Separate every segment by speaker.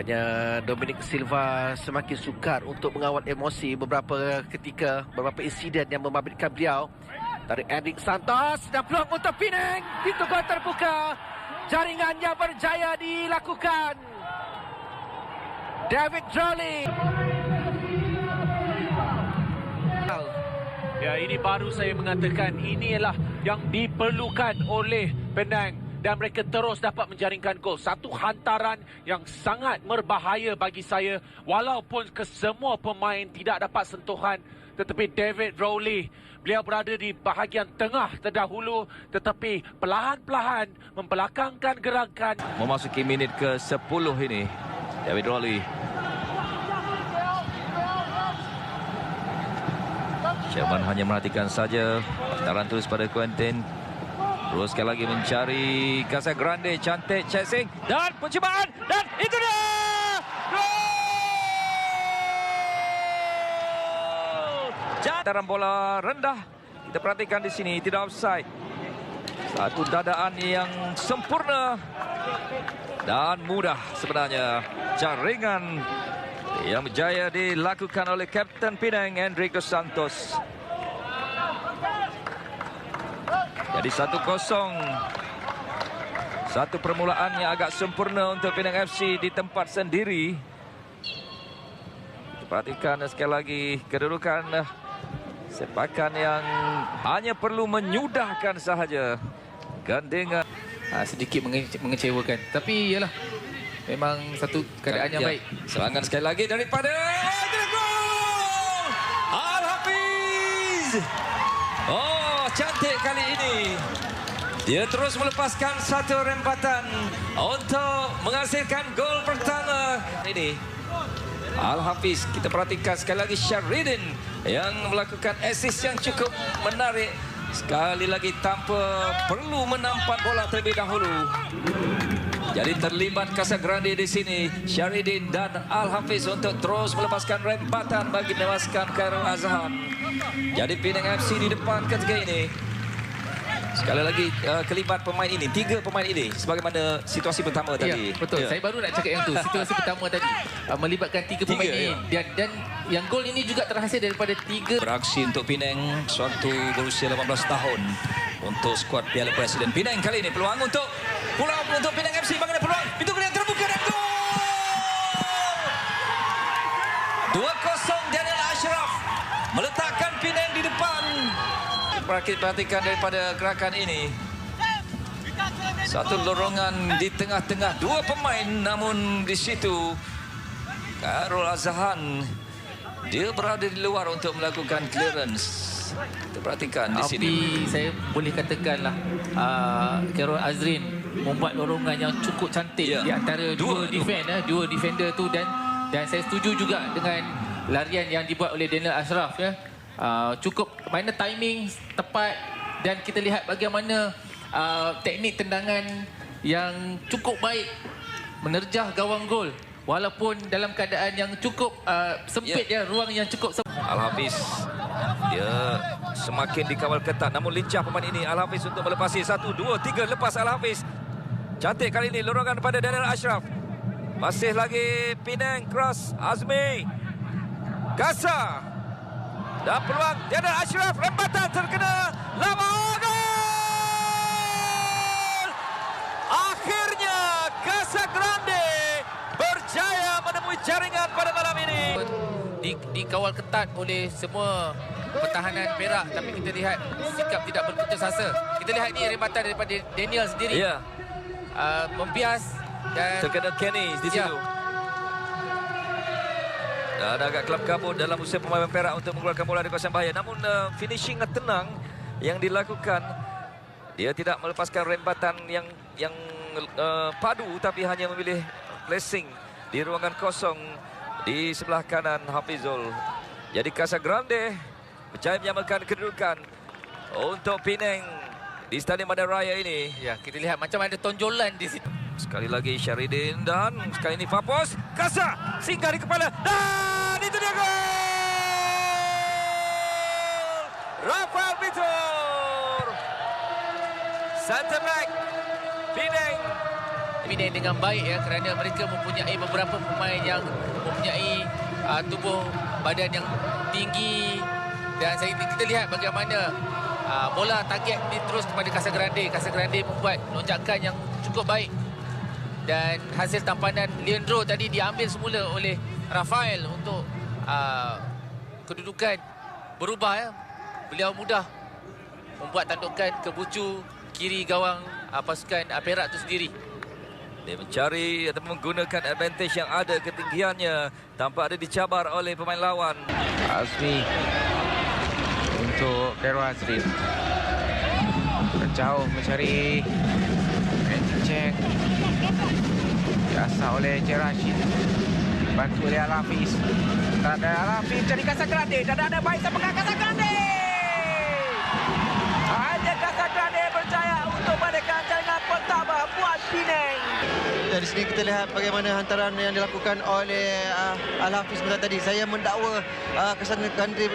Speaker 1: Nampaknya Dominic Silva semakin sukar untuk mengawal emosi beberapa ketika, beberapa insiden yang membabitkan beliau. Dari Hendrik Santos dan peluang untuk Penang. Pintu gol terbuka. Jaringannya berjaya dilakukan. David Rowley.
Speaker 2: Ya, ini baru saya mengatakan inilah yang diperlukan oleh Penang dan mereka terus dapat menjaringkan gol. Satu hantaran yang sangat berbahaya bagi saya walaupun kesemua pemain tidak dapat sentuhan, tetapi David Rowley, beliau berada di bahagian tengah terdahulu tetapi perlahan-lahan membelakangkan gerakan.
Speaker 3: Memasuki minit ke-10 ini, David Rowley. Sherman hanya merhatikan saja. Hantaran terus pada Quentin. Terus sekali lagi mencari Casagrande. Cantik chasing. Dan percubaan. Dan itu dia! Gol! Hantaran bola rendah. Kita perhatikan di sini. Tidak offside. Satu dadaan yang sempurna. Dan mudah sebenarnya. Jaringan yang berjaya dilakukan oleh Kapten Penang, Hendrik Santos. Jadi 1-0. Satu permulaan yang agak sempurna untuk Penang FC di tempat sendiri. Kita perhatikan sekali lagi kedudukan sepakan yang hanya perlu menyudahkan sahaja. Gandengan
Speaker 4: sedikit mengecewakan. Tapi ialah memang satu keadaan yang baik.
Speaker 3: Serangan sekali lagi daripada gol! Al-Hafiz! Oh, cantik kali ini. Dia terus melepaskan satu rempatan untuk menghasilkan gol pertama ini. Al-Hafiz, kita perhatikan sekali lagi Shahridin yang melakukan assist yang cukup menarik. Sekali lagi tanpa perlu menampak bola terlebih dahulu. Jadi terlibat Casagrande di sini, Shahridin dan Al-Hafiz untuk terus melepaskan rempatan bagi menewaskan Khairul Azhan. Jadi Penang FC di depan ketika ini. Sekali lagi kelibat pemain ini, 3 pemain ini sebagaimana situasi pertama tadi.
Speaker 4: Ya, betul. Saya baru nak cakap yang tu. Situasi pertama tadi melibatkan 3 pemain ini. Dan yang gol ini juga terhasil daripada 3
Speaker 3: beraksi untuk Penang, suatu berusia 18 tahun untuk skuad Piala Presiden. Penang kali ini peluang untuk Penang FC. Bagaimana peluang? Pintu kemudian terbuka dan gol! 2-0 Daniel Ashraf meletakkan Penang di depan. Perhatikan daripada gerakan ini. Satu lorongan di tengah-tengah 2 pemain, namun di situ Khairul Azhan dia berada di luar untuk melakukan clearance. Kita perhatikan di sini.
Speaker 4: Tapi saya boleh katakanlah Khairul Azrin membuat lorongan yang cukup cantik di antara dua defender tu, dan saya setuju juga dengan larian yang dibuat oleh Daniel Ashraf ya. Cukup mana timing tepat, dan kita lihat bagaimana teknik tendangan yang cukup baik menerjah gawang gol walaupun dalam keadaan yang cukup sempit ruang yang cukup sempit.
Speaker 3: Al-Hafiz dia semakin dikawal ketat, namun lincah pemain ini Al-Hafiz untuk melepasi 1, 2, 3 lepas Al-Hafiz. Cantik kali ini lorongan pada Daniel Ashraf. Masih lagi Penang cross Azmi Kasa. Dan peluang Daniel Ashraf, rempatan terkena lawan gol! Akhirnya Casagrande berjaya menemui jaringan pada malam ini.
Speaker 4: Dikawal ketat oleh semua pertahanan Perak, tapi kita lihat sikap tidak berputus asa. Kita lihat ini rempatan daripada Daniel sendiri.
Speaker 3: Ya.
Speaker 4: Membias dan
Speaker 3: Terkena Kenny di situ. Dan agak kelab kabut dalam usaha pemain Perak untuk mengeluarkan bola dari kawasan bahaya. Namun finishing tenang yang dilakukan. Dia tidak melepaskan rempatan yang padu, tapi hanya memilih placing di ruangan kosong di sebelah kanan Hafizul. Jadi Casagrande berjaya menyamakan kedudukan untuk Penang di Stadium Bandaraya ini.
Speaker 4: Ya, kita lihat macam ada tonjolan di situ.
Speaker 3: Sekali lagi Shahridin, dan sekali ini Fapos. Kasa singgah di kepala, dan itu dia gol! Rafael Vitor, center back Penang.
Speaker 4: Penang dengan baik ya, kerana mereka mempunyai beberapa pemain yang mempunyai tubuh badan yang tinggi, dan kita lihat bagaimana bola target ini terus kepada Casagrande. Casagrande membuat lonjakan yang cukup baik, dan hasil tampanan Leandro tadi diambil semula oleh Rafael untuk kedudukan berubah ya. Beliau mudah membuat tandukan ke bucu kiri gawang pasukan Perak itu sendiri.
Speaker 3: Dia mencari atau menggunakan advantage yang ada, ketinggiannya tampak ada dicabar oleh pemain lawan.
Speaker 5: Azmi untuk Khairul Azrin, terjauh mencari anti check, diasah oleh Encik Rashid, bantu oleh Al-Hafiz. Tak ada Al-Hafiz mencari Casagrande, dan ada baik sama Casagrande. Hanya Casagrande berjaya untuk menekan jaringan pertama buat Penang.
Speaker 6: Dari sini kita lihat bagaimana hantaran yang dilakukan oleh Al-Hafiz sebentar tadi. Saya mendakwa Casagrande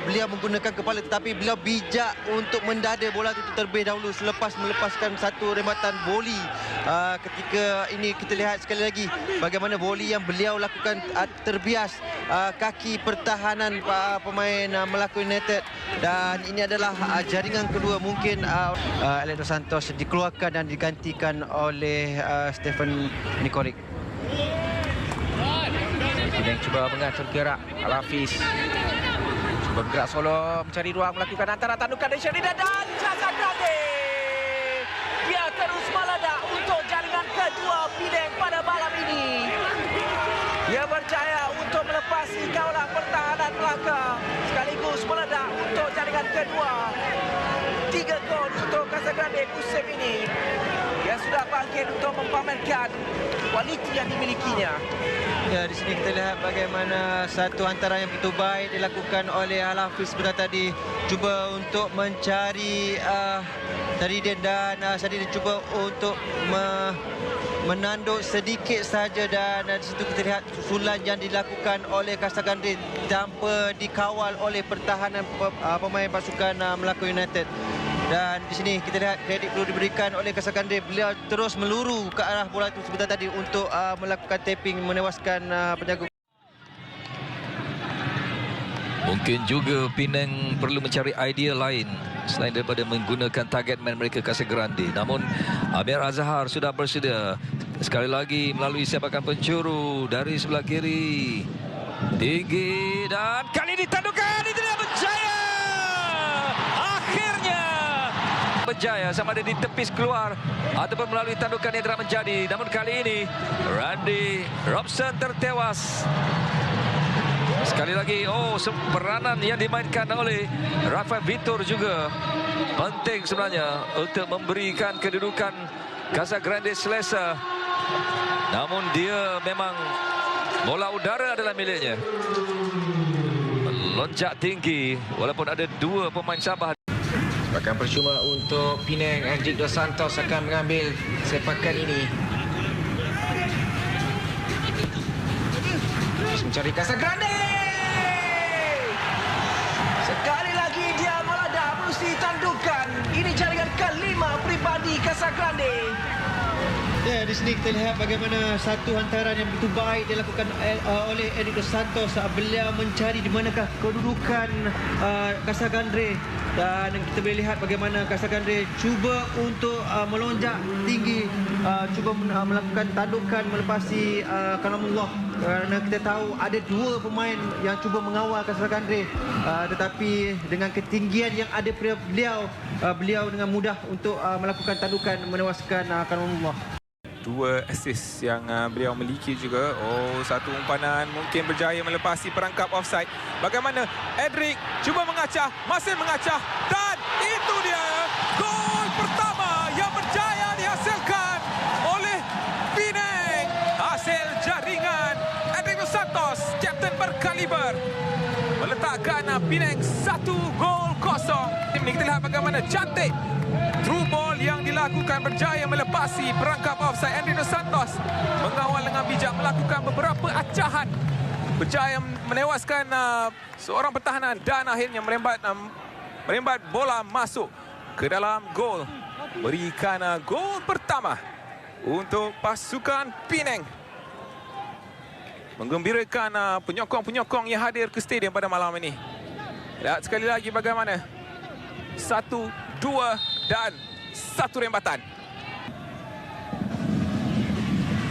Speaker 6: beliau menggunakan kepala, tetapi beliau bijak untuk mendada bola itu terlebih dahulu selepas melepaskan satu rembatan voli. Ketika ini kita lihat sekali lagi bagaimana voli yang beliau lakukan terbias kaki pertahanan pemain Melaka United, dan ini adalah jaringan kedua. Mungkin Alex Dos Santos dikeluarkan dan digantikan oleh Stephen Nikolic.
Speaker 5: Penang cuba mengatur gerak. Al-Hafiz cuba bergerak solo, mencari ruang melakukan antara tandukan dari Sherida, dan Casagrande dia terus meledak untuk jaringan kedua Penang pada malam ini. Dia berjaya untuk melepasi kawalan pertahanan Melaka sekaligus meledak untuk jaringan kedua. 3 gol untuk Casagrande musim ini. Dia sudah bangkit untuk mempamerkan kualiti yang dimilikinya.
Speaker 6: Ya, di sini kita lihat bagaimana satu hantaran yang begitu baik dilakukan oleh Al-Hafiz sebentar tadi, cuba untuk mencari Sadidin, dan Sadidin cuba untuk menanduk sedikit saja, dan di situ kita lihat susulan yang dilakukan oleh Casagrande tanpa dikawal oleh pertahanan pemain pasukan Melaka United. Dan di sini kita lihat kredit perlu diberikan oleh Casagrande. Beliau terus meluru ke arah bola itu sebentar tadi untuk melakukan tapping, menewaskan penjaga.
Speaker 3: Mungkin juga Penang perlu mencari idea lain selain daripada menggunakan target man mereka Casagrande. Namun Amir Azhar sudah bersedia. Sekali lagi melalui sepakan pencuru dari sebelah kiri. Tinggi, dan kali ini tandukan itu dia berjaya. Akhirnya berjaya, sama ada ditepis keluar ataupun melalui tandukan yang telah menjadi. Namun kali ini Randy Robson tertewas. Sekali lagi, peranan yang dimainkan oleh Rafael Vitor juga penting sebenarnya untuk memberikan kedudukan Casagrande selesa. Namun dia memang bola udara adalah miliknya. Melonjak tinggi walaupun ada 2 pemain Sabah.
Speaker 5: Sepakan percuma untuk Penang. Alex Dos Santos akan mengambil sepakan ini. Mencari Casagrande. Sekali lagi dia meledak melalui tandukan. Ini jaringan kelima pribadi Casagrande.
Speaker 6: Ya, di sini kita lihat bagaimana satu hantaran yang begitu baik dilakukan oleh Alex Dos Santos. Beliau mencari di manakah kedudukan Casagrande, dan kita boleh lihat bagaimana Casagrande cuba untuk melonjak tinggi, cuba melakukan tandukan melepasi Kalamullah, kerana kita tahu ada 2 pemain yang cuba mengawal Casagrande, tetapi dengan ketinggian yang ada pada beliau dengan mudah untuk melakukan tandukan menewaskan Kalamullah.
Speaker 7: 2 assist yang beliau miliki juga. Satu umpanan mungkin berjaya melepasi perangkap offside. Bagaimana Edric cuba mengacah, masih mengacah, dan itu dia gol pertama yang berjaya dihasilkan oleh Penang. Hasil jaringan Edric Dos Santos, kapten berkaliber, meletakkan Penang 1-0. Ini kita lihat bagaimana cantik through ball yang dilakukan, berjaya melepasi perangkap offside. Alex Dos Santos mengawal dengan bijak, melakukan beberapa acahan, berjaya menewaskan seorang pertahanan, dan akhirnya merembat bola masuk ke dalam gol, berikan gol pertama untuk pasukan Penang. Menggembirakan penyokong-penyokong yang hadir ke stadium pada malam ini. Lihat sekali lagi bagaimana 1, 2 dan 1 rembatan.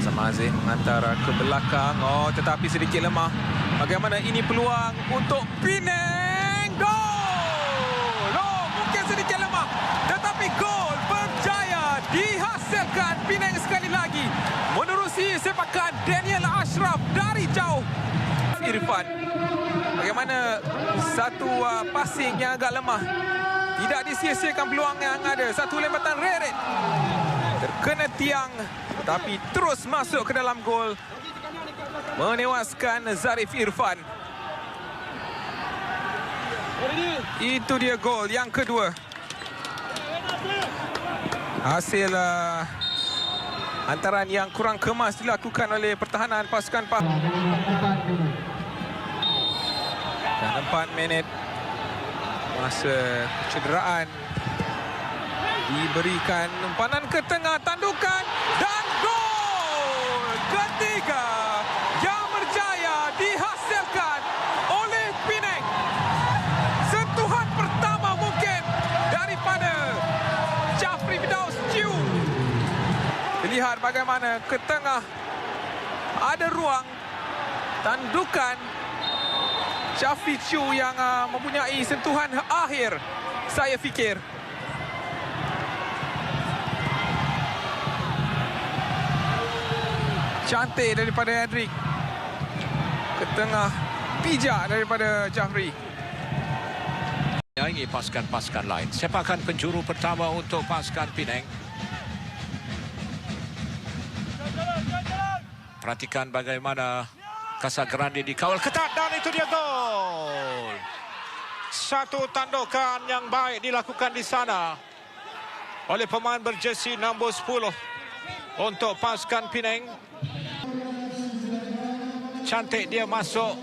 Speaker 7: Samazin mengantar ke belakang. Oh, tetapi sedikit lemah. Bagaimana ini peluang untuk Penang. Gol! Oh, mungkin sedikit lemah. Tetapi gol berjaya dihasilkan Penang sekali lagi. Menerusi sepakan Daniel Ashraf dari jauh. Irfan. Bagaimana satu passing yang agak lemah. Tidak disia-siakan peluang yang ada. Satu lembatan Rerit. Terkena tiang. Tapi terus masuk ke dalam gol. Menewaskan Zarif Irfan. Itu dia gol yang kedua. Hasil hantaran yang kurang kemas dilakukan oleh pertahanan pasukan dan 4 minit masa kecederaan diberikan umpanan ke tengah, tandukan dan gol ketiga yang berjaya dihasilkan oleh Penang. Sentuhan pertama mungkin daripada Jafri Firdaus Chiu. Lihat bagaimana ke tengah ada ruang, tandukan Jafri Chiu yang mempunyai sentuhan akhir, saya fikir. Cantik daripada Hendrik. Ke tengah, bijak daripada Jafri.
Speaker 2: Ini pasukan-pasukan lain. Sepakan penjuru pertama untuk pasukan Penang. Perhatikan bagaimana Casagrande dikawal ketat dan itu dia gol. Satu tandukan yang baik dilakukan di sana oleh pemain berjersey nombor 10 untuk pasukan Penang. Cantik dia masuk,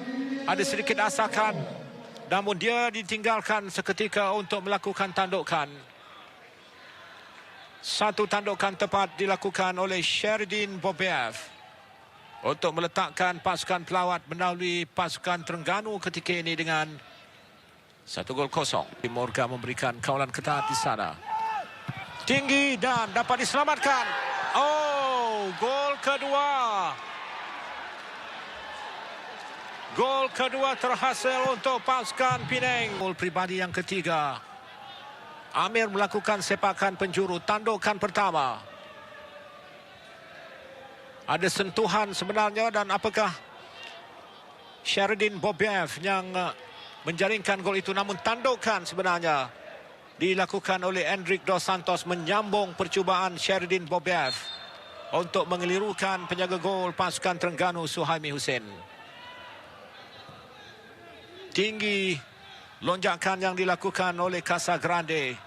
Speaker 2: ada sedikit asakan, namun dia ditinggalkan seketika untuk melakukan tandukan. Satu tandukan tepat dilakukan oleh Sheridan Bobiev untuk meletakkan pasukan pelawat melalui pasukan Terengganu ketika ini dengan 1-0. Morga memberikan kawalan ketat di sana. Tinggi dan dapat diselamatkan. Oh, gol kedua. Gol kedua terhasil untuk pasukan Penang. Gol pribadi yang ketiga. Amir melakukan sepakan penjuru, tandukan pertama. Ada sentuhan sebenarnya dan apakah Sheridan Bobiev yang menjaringkan gol itu, namun tandukan sebenarnya dilakukan oleh Hendrik Dos Santos menyambung percubaan Sheridan Bobiev untuk mengelirukan penjaga gol pasukan Terengganu Suhaimi Hussein. Tinggi lonjakan yang dilakukan oleh Casagrande.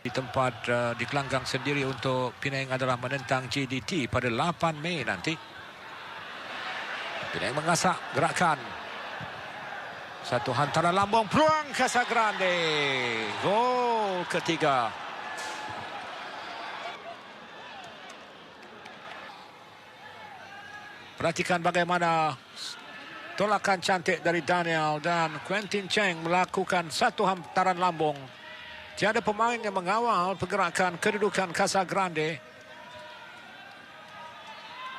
Speaker 2: Di tempat di gelanggang sendiri untuk Penang adalah menentang JDT pada 8 Mei nanti. Penang mengasak gerakan. Satu hantaran lambung, peluang Casagrande. Gol ketiga. Perhatikan bagaimana tolakan cantik dari Daniel dan Quentin Cheng melakukan satu hantaran lambung. Tiada pemain yang mengawal pergerakan kedudukan Casagrande.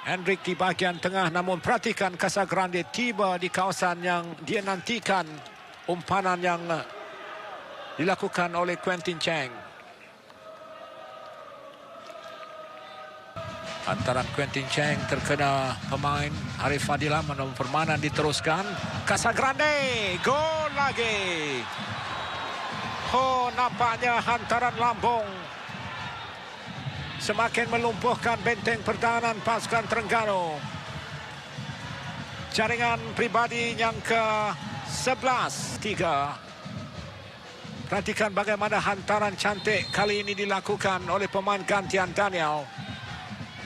Speaker 2: Hendrik di bahagian tengah, namun perhatikan Casagrande tiba di kawasan yang dia nantikan. Umpanan yang dilakukan oleh Quentin Cheng. Antaran Quentin Cheng terkena pemain Arif Fadilah, namun permainan diteruskan. Casagrande, gol lagi. Oh, nampaknya hantaran lambung semakin melumpuhkan benteng pertahanan pasukan Terengganu. Jaringan pribadi yang ke-11. 3. Perhatikan bagaimana hantaran cantik kali ini dilakukan oleh pemain gantian Daniel.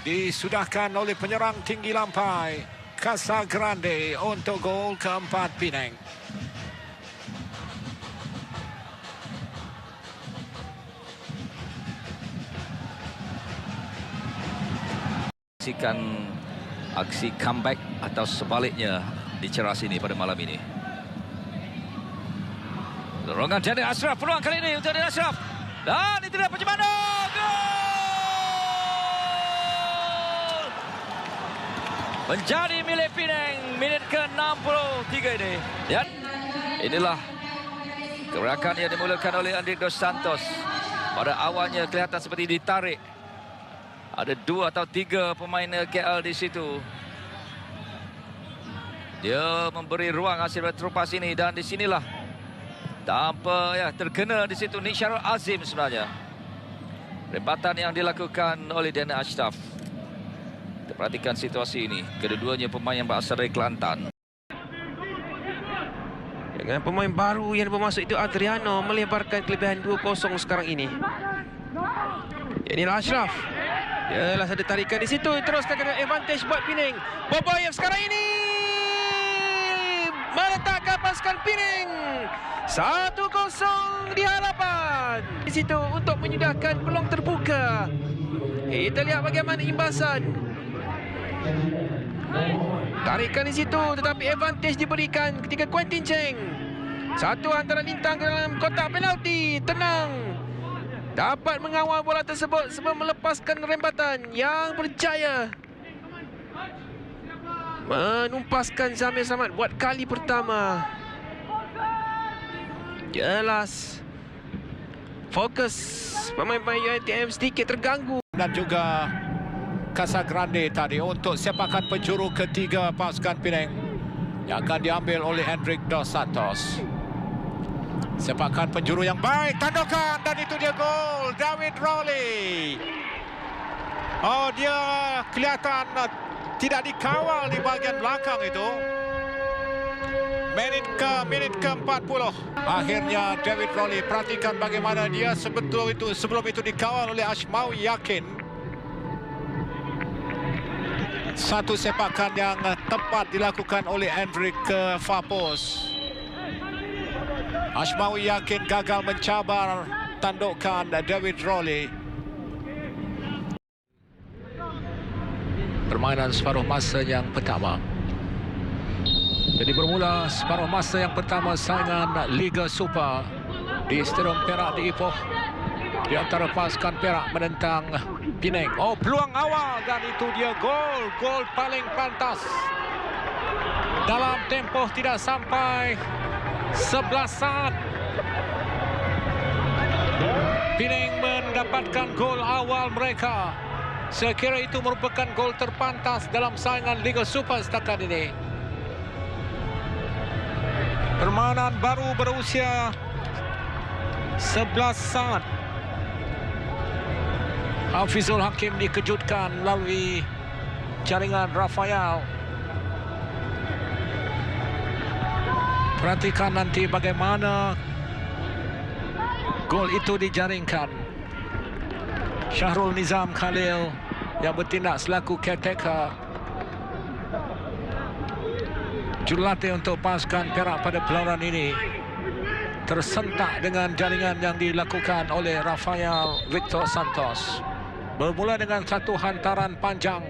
Speaker 2: Disudahkan oleh penyerang tinggi lampai Casagrande untuk gol keempat Penang.
Speaker 3: Saksikan aksi comeback atau sebaliknya di Ceras ini pada malam ini. Dorongan dari Ashraf, peluang kali ini untuk dari Ashraf. Dan itu dia Pacimano. Gol! Menjadi milik Penang minit ke-63 ini. Dan inilah gerakan yang dimulakan oleh Hendrik Dos Santos. Pada awalnya kelihatan seperti ditarik. Ada 2 atau 3 pemain KL di situ. Dia memberi ruang hasil terupas ini dan di sinilah tanpa terkena di situ Nik Syarul Azim sebenarnya. Rembatan yang dilakukan oleh Daniel Ashraf. Kita perhatikan situasi ini. Kedua-duanya pemain yang berasal dari Kelantan.
Speaker 5: Dengan pemain baru yang bermasuk itu Adriano melebarkan kelebihan 2-0 sekarang ini. Inilah Ashraf. Yalah, ada tarikan di situ. Teruskan dengan advantage buat Penang. Boboyev sekarang ini meletakkan pasukan Penang 1-0 di hadapan. Di situ untuk menyudahkan peluang terbuka. Kita lihat bagaimana imbasan. Tarikan di situ tetapi advantage diberikan ketika Quentin Cheng. Satu antara lintang ke dalam kotak penalti. Tenang. Dapat mengawal bola tersebut sebelum melepaskan rembatan yang berjaya menumpaskan Zamir Samad buat kali pertama. Jelas fokus pemain-pemain UiTM sedikit terganggu.
Speaker 8: Dan juga Casagrande tadi untuk sepakan penjuru ketiga pasukan Penang yang akan diambil oleh Hendrik Dos Santos. Sepakan penjuru yang baik, tandukan dan itu dia gol David Rowley. Oh, dia kelihatan tidak dikawal di bahagian belakang itu. Minit ke-40. Akhirnya David Rowley, perhatikan bagaimana dia sebelum itu dikawal oleh Ashmawi Yakin. Satu sepakan yang tepat dilakukan oleh Hendrik Fapos. Ashmawi Yakin gagal mencabar tandukan David Rowley. Permainan separuh masa yang pertama. Jadi bermula separuh masa yang pertama saingan Liga Super di Stadium Perak di Ipoh. Di antara pasukan Perak menentang Penang. Oh, peluang awal dan itu dia gol. Gol paling pantas. Dalam tempoh tidak sampai 11 saat. Penang mendapatkan gol awal mereka. Saya kira itu merupakan gol terpantas dalam saingan Liga Super setakat ini. Permainan baru berusia 11 saat. Hafizul Hakim dikejutkan melalui jaringan Rafael. Perhatikan nanti bagaimana gol itu dijaringkan. Syahrul Nizam Khalil yang bertindak selaku caretaker. Jurulatih untuk pasukan Perak pada perlawanan ini tersentak dengan jaringan yang dilakukan oleh Rafael Victor Santos. Bermula dengan satu hantaran panjang.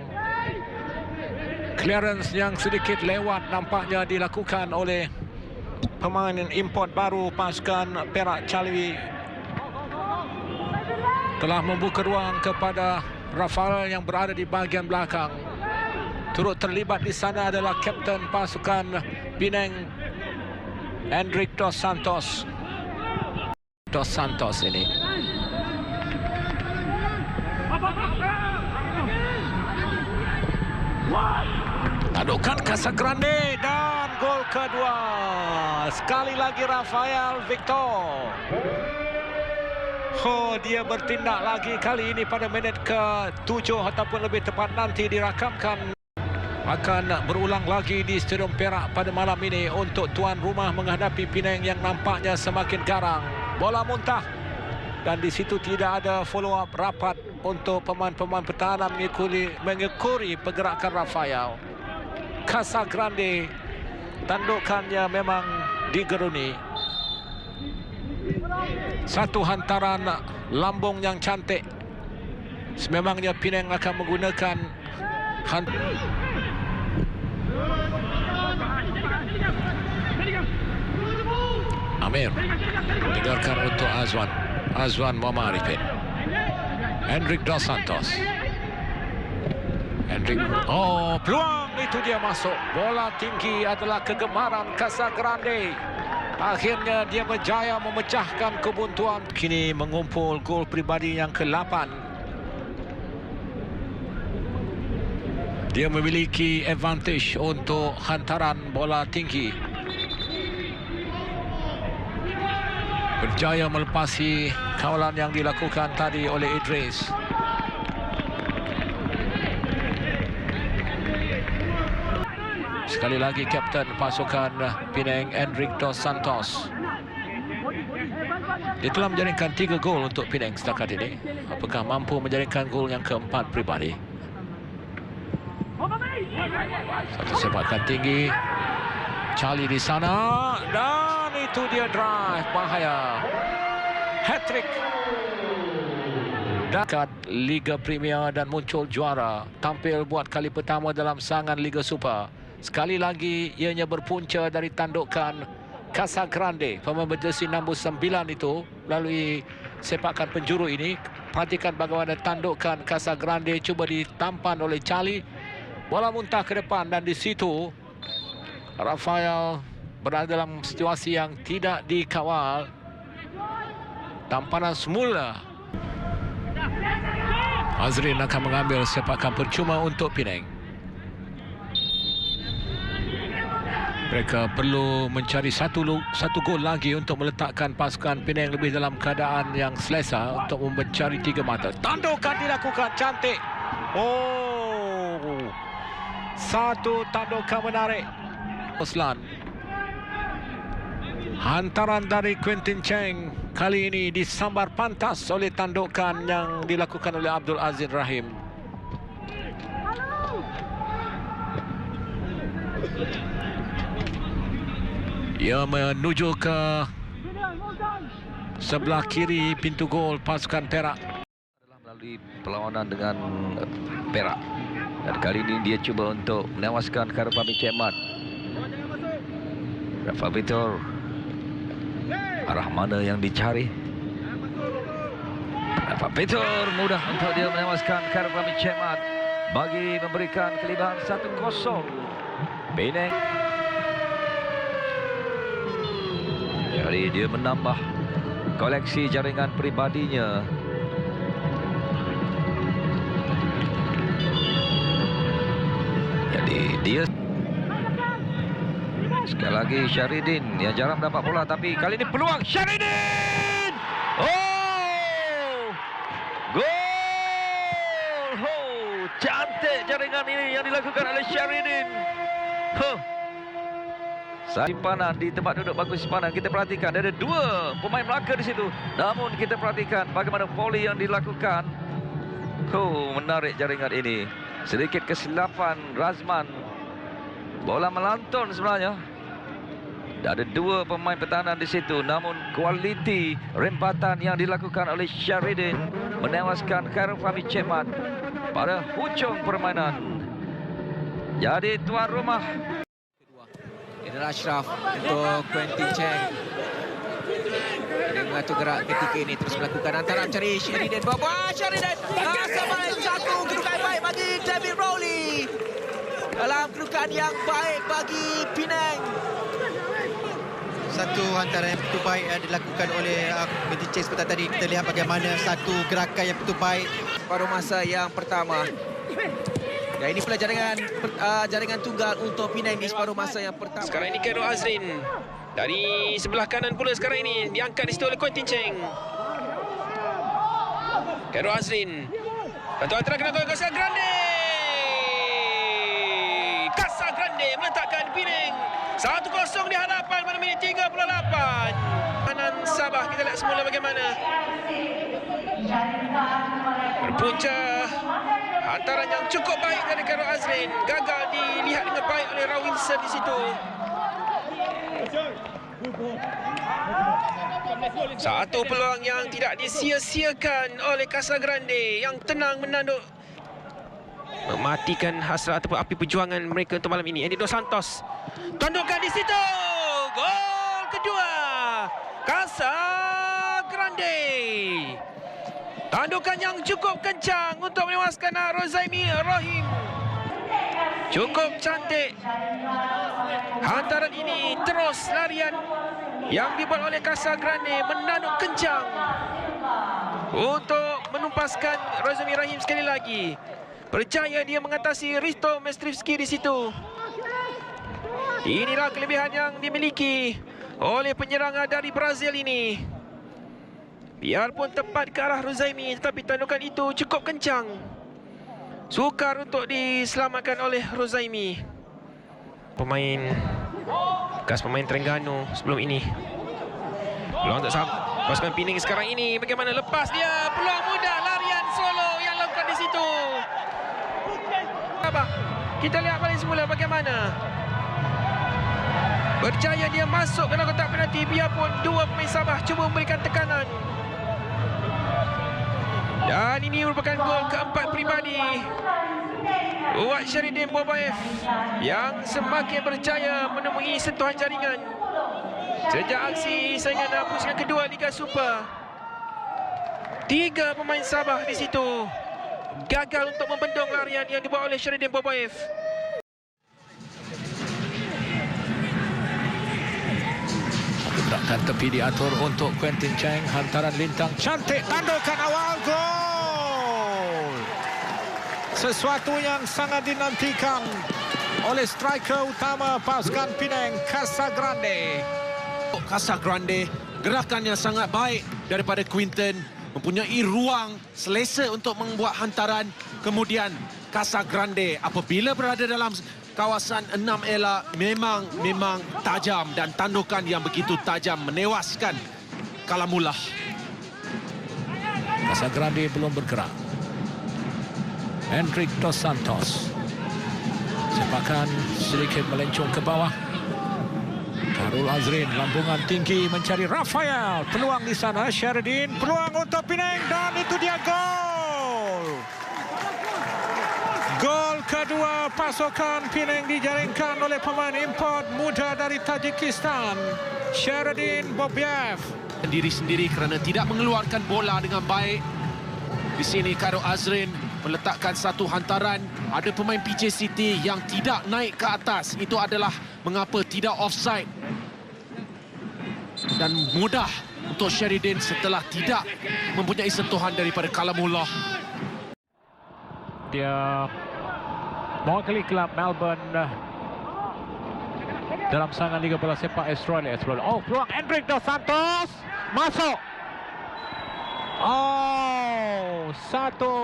Speaker 8: Clearance yang sedikit lewat nampaknya dilakukan oleh pemain import baru pasukan Perak, Charlie. Telah membuka ruang kepada Rafael yang berada di bahagian belakang. Turut terlibat di sana adalah kapten pasukan Penang, Hendrik Dos Santos. Dos Santos ini. Tandukan Casagrande dan gol kedua. Sekali lagi Rafael Victor. Oh, dia bertindak lagi kali ini pada minit ke-7 ataupun lebih tepat nanti dirakamkan. Akan berulang lagi di Stadium Perak pada malam ini untuk tuan rumah menghadapi Penang yang nampaknya semakin garang. Bola muntah dan di situ tidak ada follow up rapat untuk pemain-pemain pertahanan mengikuti pergerakan Rafael. Casagrande, tandukannya memang digeruni. Satu hantaran lambung yang cantik. Sememangnya Penang akan menggunakan Amir tinggalkan untuk Azwan Muhammad Arifin. Hendrik Dos Santos. Hendrik, peluang itu dia masuk. Bola tinggi adalah kegemaran Casagrande. Akhirnya dia berjaya memecahkan kebuntuan. Kini mengumpul gol pribadi yang ke-8. Dia memiliki advantage untuk hantaran bola tinggi. Berjaya melepasi kawalan yang dilakukan tadi oleh Idris. Sekali lagi kapten pasukan Penang, Hendrik Dos Santos. Dia telah menjaringkan 3 gol untuk Penang setakat ini. Apakah mampu menjaringkan gol yang ke-4 pribadi? Satu sepakan tinggi. Charlie di sana. Dan itu dia drive. Bahaya. Hat-trick. Dekat Liga Premier dan muncul juara. Tampil buat kali pertama dalam sangan Liga Super. Sekali lagi ianya berpunca dari tandukan Casagrande. Pemain berjersey nombor 9 itu melalui sepakan penjuru ini. Perhatikan bagaimana tandukan Casagrande cuba ditampan oleh Charlie. Bola muntah ke depan dan di situ Rafael berada dalam situasi yang tidak dikawal. Tampanan semula. Azrin akan mengambil sepakan percuma untuk Penang. Mereka perlu mencari satu gol lagi untuk meletakkan pasukan Penang lebih dalam keadaan yang selesa untuk mencari 3 mata. Tandukan dilakukan cantik. Satu tandukan menarik. Oslan. Hantaran dari Quentin Cheng kali ini disambar pantas oleh tandukan yang dilakukan oleh Abdul Aziz Rahim. Ia menuju ke sebelah kiri pintu gol pasukan Perak.
Speaker 3: Adalah melalui perlawanan dengan Perak. Dan kali ini dia cuba untuk menewaskan Karupami Cemat. Rafa Vitor. Arah mana yang dicari? Rafa Vitor mudah untuk dia menewaskan Karupami Cemat bagi memberikan kelebihan 1-0. Penang. Jadi dia menambah koleksi jaringan pribadinya. Jadi dia sekali lagi Syaridin yang jarang dapat bola, tapi kali ini peluang Syaridin. Gol! Cantik jaringan ini yang dilakukan oleh Syaridin. Simpanan di tempat duduk bangku simpanan. Kita perhatikan ada 2 pemain Melaka di situ. Namun kita perhatikan bagaimana volley yang dilakukan. Menarik jaringan ini. Sedikit kesilapan Razman. Bola melantun sebenarnya. Ada 2 pemain pertahanan di situ. Namun kualiti rempatan yang dilakukan oleh Syaridin menewaskan Karupami Cemat pada hujung permainan. Jadi tuan rumah.
Speaker 5: Inilah Ashraf untuk Quentin Cheng. Dia mengatur gerak ketika ini, terus melakukan hantaran mencari Syaridin. Syaridin sampai satu kedudukan baik bagi David Rowley. Dalam kedudukan yang baik bagi Penang.
Speaker 6: Satu hantaran yang begitu baik dilakukan oleh Quentin Cheng seperti tadi. Kita lihat bagaimana satu gerakan yang begitu baik.
Speaker 5: Paruh masa yang pertama. Dan ini pula jaringan tunggal untuk Penang di separuh masa yang pertama.
Speaker 9: Sekarang ini Khairul Azrin. Dari sebelah kanan pula sekarang ini. Diangkat di situ oleh Quentin Cheng. Khairul Azrin. Tuan terkena gol Casagrande. Casagrande meletakkan Penang 1-0 di hadapan pada minit 38. Kanan Sabah, kita lihat semula bagaimana. Berpunca. Hantaran yang cukup baik dari Khairul Azrin. Gagal dilihat dengan baik oleh Rawinson di situ. Satu peluang yang tidak disia-siakan oleh Casagrande yang tenang menanduk
Speaker 5: mematikan hasrat ataupun api perjuangan mereka untuk malam ini. Andy Dos Santos tandukkan di situ. Gol kedua Casagrande. Tandukan yang cukup kencang untuk menewaskan Rozaimi Rahim. Cukup cantik. Hantaran ini terus larian yang dibuat oleh Casagrande menanduk kencang untuk menumpaskan Rozaimi Rahim sekali lagi. Berjaya dia mengatasi Risto Mestrivski di situ. Inilah kelebihan yang dimiliki oleh penyerang dari Brazil ini. Biarpun tepat ke arah Rozaimi, tetapi tandukan itu cukup kencang. Sukar untuk diselamatkan oleh Rozaimi. Bekas pemain Terengganu sebelum ini. Peluang untuk pasukan Pening sekarang ini. Bagaimana lepas dia? Peluang mudah, larian solo yang lakukan di situ. Kita lihat balik semula bagaimana. Berjaya dia masuk ke dalam kotak penalti biarpun dua pemain Sabah cuba memberikan tekanan. Dan ini merupakan gol keempat peribadi buat Sheridan Bobaev yang semakin berjaya menemui sentuhan jaringan sejak aksi saingan pusingan kedua Liga Super. 3 pemain Sabah di situ gagal untuk membendung larian yang dibuat oleh Sheridan Bobaev.
Speaker 8: Gerakan tepi diatur untuk Quentin Cheng. Hantaran lintang cantik, tandukan awal, gol. Sesuatu yang sangat dinantikan oleh striker utama pasukan Penang, Casagrande.
Speaker 9: Casagrande, gerakan yang sangat baik daripada Quinton, mempunyai ruang selesa untuk membuat hantaran. Kemudian Casagrande apabila berada dalam kawasan 6 elak memang tajam, dan tandukan yang begitu tajam menewaskan Kalamullah.
Speaker 8: Casagrande belum bergerak. Hendrik Dos Santos. Sepakan sedikit melencong ke bawah. Karul Azrin, lambungan tinggi mencari Rafael. Peluang di sana, Sheridan. Peluang untuk Penang dan itu dia gol. Gol kedua pasukan Penang dijaringkan oleh pemain import muda dari Tajikistan, Sheridan Bobaev.
Speaker 9: Sendiri-sendiri kerana tidak mengeluarkan bola dengan baik. Di sini Karul Azrin meletakkan satu hantaran. Ada pemain PJ City yang tidak naik ke atas. Itu adalah mengapa tidak offside. Dan mudah untuk Sheridan setelah tidak mempunyai sentuhan daripada Kalamullah.
Speaker 8: Dia mewakili kelab Melbourne dalam sangan Liga Bola Sepak Australia. Oh, peluang Hendrik Dos Santos masuk. Oh, satu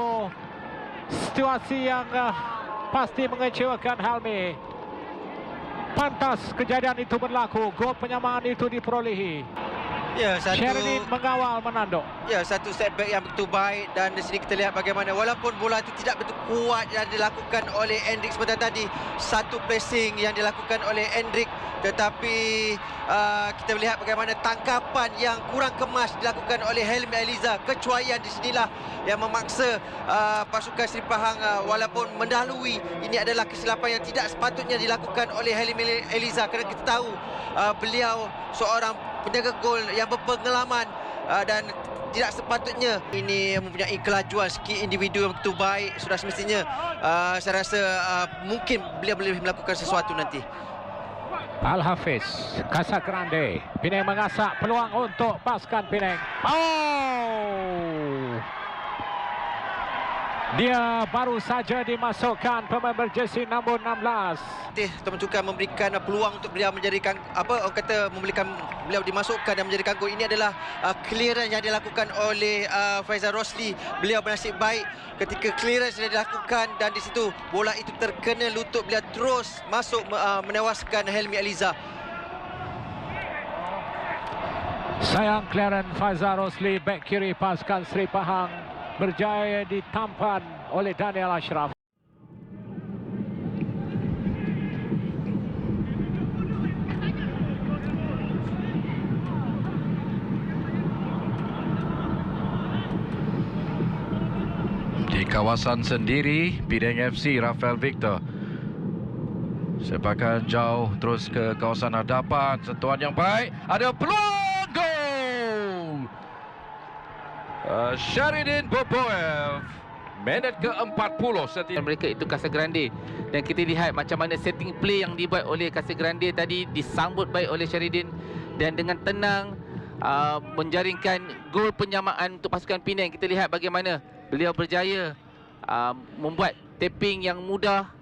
Speaker 8: situasi yang pasti mengecewakan Helmi. Pantas kejadian itu berlaku. Gol penyamaan itu diperolehi.
Speaker 6: Ya,
Speaker 8: Sheridan mengawal, menanduk.
Speaker 6: Ya, satu setback yang begitu baik, dan di sini kita lihat bagaimana walaupun bola itu tidak betul kuat yang dilakukan oleh Hendrik sebentar tadi, satu pressing yang dilakukan oleh Hendrik, tetapi kita melihat bagaimana tangkapan yang kurang kemas dilakukan oleh Helmi Eliza. Kecuaian di sinilah yang memaksa pasukan Seri Pahang walaupun mendahului. Ini adalah kesilapan yang tidak sepatutnya dilakukan oleh Helmi Eliza, kerana kita tahu beliau seorang penjaga gol yang berpengalaman dan tidak sepatutnya ini mempunyai kelajuan skill individu yang begitu baik. Sudah semestinya saya rasa mungkin beliau boleh melakukan sesuatu nanti.
Speaker 8: Al-Hafiz, Casagrande. Penang mengasak peluang untuk pasukan Penang. Oh! Dia baru saja dimasukkan pemain berjersey nombor 16.
Speaker 6: Teman Sukan memberikan peluang untuk beliau menjadikan orang kata memberikan beliau dimasukkan dan menjadikan gol. Ini adalah clearance yang dilakukan oleh Faizal Rosli. Beliau bernasib baik ketika clearance yang dilakukan dan di situ bola itu terkena lutut beliau, terus masuk menewaskan Helmi Eliza.
Speaker 8: Sayang clearance Faizal Rosli, bek kiri pasukan Seri Pahang berjaya ditampan oleh Daniel Ashraf.
Speaker 10: kawasan sendiri, Penang FC, Rafael Victor. Sepakan jauh terus ke kawasan hadapan. Sentuhan yang baik. Ada peluang gol. Shahridin Boboev. Minit ke-40.
Speaker 4: Mereka itu Casagrande. Dan kita lihat macam mana setting play yang dibuat oleh Casagrande tadi disambut baik oleh Shahridin. Dan dengan tenang menjaringkan gol penyamaan untuk pasukan Penang. Kita lihat bagaimana beliau berjaya membuat tapping yang mudah.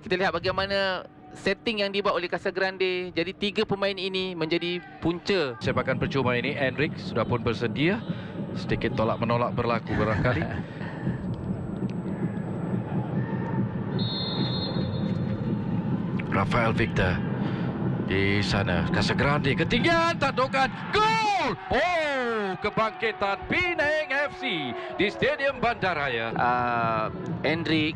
Speaker 4: Kita lihat bagaimana setting yang dibuat oleh Casagrande. Jadi 3 pemain ini menjadi punca.
Speaker 10: Sepakan percuma ini, Endrick sudah pun bersedia. Sedikit tolak-menolak berlaku barangkali. Rafael Victor di sana. Casagrande ketinggian, tandukan, gol! Oh, kebangkitan Penang FC di Stadium Bandaraya.
Speaker 4: Endrick,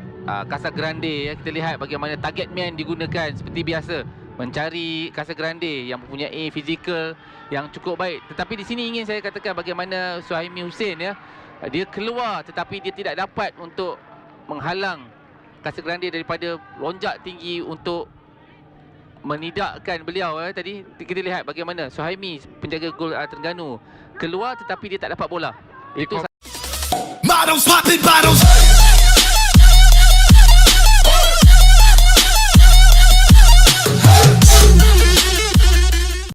Speaker 4: Casagrande, kita lihat bagaimana target man digunakan seperti biasa, mencari Casagrande yang mempunyai fizikal yang cukup baik. Tetapi di sini ingin saya katakan bagaimana Suhaimi Hussein, ya, dia keluar tetapi dia tidak dapat untuk menghalang Casagrande daripada lonjak tinggi untuk menidakkan beliau. Tadi kita lihat bagaimana Suhaimi, penjaga gol Terengganu, keluar tetapi dia tak dapat bola. Itu
Speaker 11: Models popping bottles.